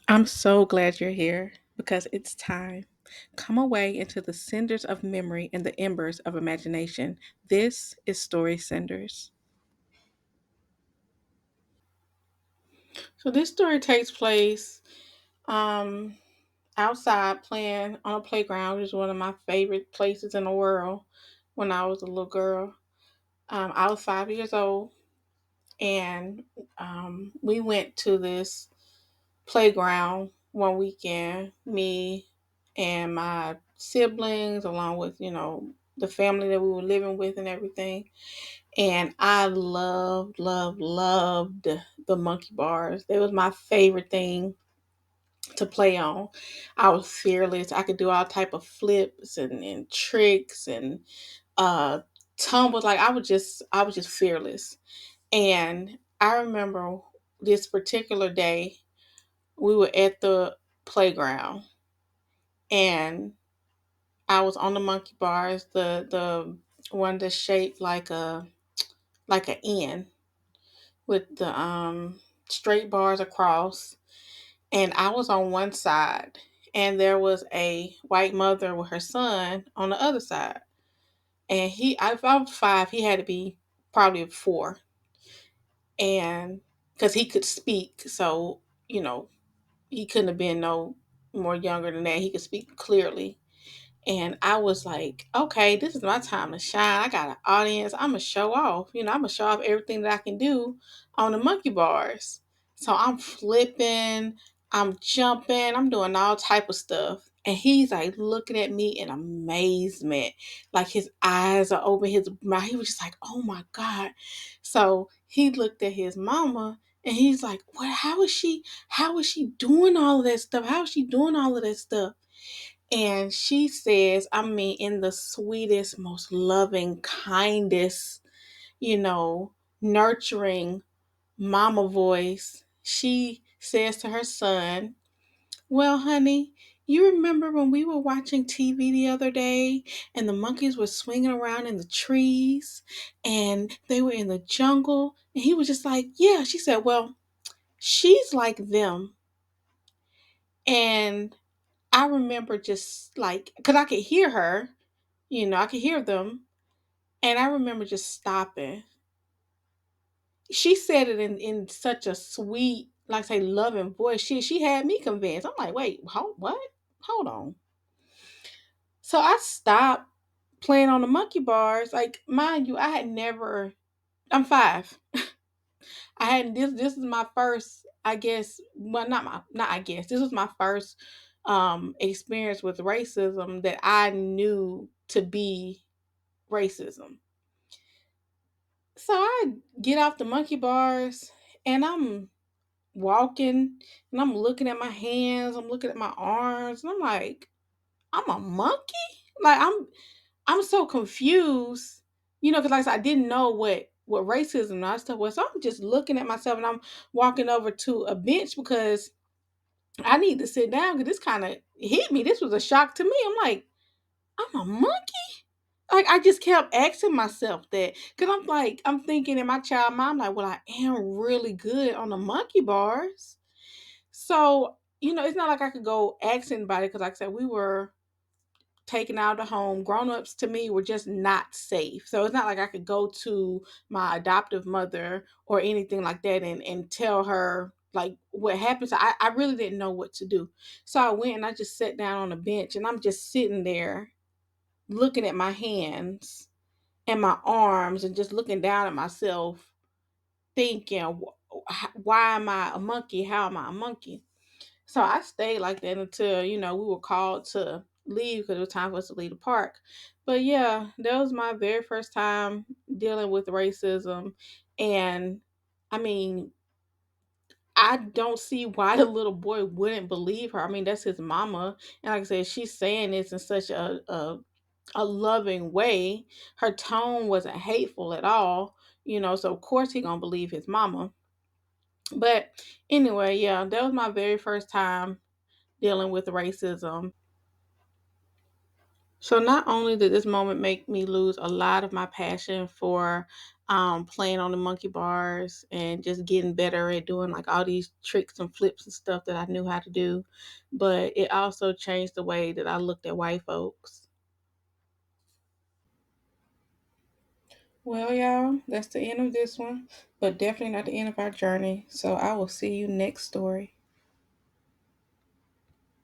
I'm so glad you're here because it's time. Come away into the cinders of memory and the embers of imagination. This is Story Cinders. So this story takes place um, outside playing on a playground, which is one of my favorite places in the world when I was a little girl. I was 5 years old and we went to this playground one weekend, me and my siblings, along with, the family that we were living with and everything. And I loved the monkey bars. They was my favorite thing to play on. I was fearless. I could do all type of flips and tricks and uh tumbles. Like I was just fearless. And I remember this particular day we were at the playground and I was on the monkey bars, the one that's shaped like an N with the straight bars across, and I was on one side and there was a white mother with her son on the other side. And if I was 5, he had to be probably 4, and because he could speak, so you know he couldn't have been no more younger than that. He could speak clearly. And I was like, okay, this is my time to shine. I got an audience. I'm going to show off. I'm going to show off everything that I can do on the monkey bars. So I'm flipping, I'm jumping, I'm doing all type of stuff. And he's like looking at me in amazement. Like his eyes are open, his mouth. He was just like, oh my God. So he looked at his mama and he's like, what, how is she doing all of that stuff? How is she doing all of that stuff? And she says, I mean, in the sweetest, most loving, kindest, you know, nurturing mama voice, she says to her son, well, honey, you remember when we were watching TV the other day and the monkeys were swinging around in the trees and they were in the jungle? And he was just like, yeah. She said, well, she's like them. And I remember just like, because I could hear her, I could hear them. And I remember just stopping. She said it in such a sweet, like say, loving voice. She had me convinced. I'm like, wait, what? Hold on. So I stopped playing on the monkey bars. Like, mind you, I had never. I'm 5. I hadn't. This is my first. I guess. Well, not. I guess this was my first experience with racism that I knew to be racism. So I get off the monkey bars and I'm walking and I'm looking at my hands, I'm looking at my arms, and I'm like, I'm a monkey? Like I'm so confused, because like I said, I didn't know what racism and all that stuff was. So I'm just looking at myself and I'm walking over to a bench because I need to sit down because this kind of hit me. This was a shock to me. I'm like, I'm a monkey? Like I just kept asking myself that because I'm thinking in my child mind, like, well, I am really good on the monkey bars. So, it's not like I could go ask anybody because, like I said, we were taken out of the home. Grown-ups to me were just not safe. So it's not like I could go to my adoptive mother or anything like that and tell her like what happened. So I really didn't know what to do. So I went and I just sat down on a bench and I'm just sitting there looking at my hands and my arms and just looking down at myself, thinking, why am I a monkey? How am I a monkey? So I stayed like that until, we were called to leave because it was time for us to leave the park. But yeah, that was my very first time dealing with racism. And I mean, I don't see why the little boy wouldn't believe her. I mean, that's his mama. And like I said, she's saying this in such a loving way. Her tone wasn't hateful at all, so of course he gonna believe his mama. But anyway, yeah, that was my very first time dealing with racism. So not only did this moment make me lose a lot of my passion for playing on the monkey bars and just getting better at doing like all these tricks and flips and stuff that I knew how to do, but it also changed the way that I looked at white folks. Well, y'all, that's the end of this one, but definitely not the end of our journey. So I will see you next story.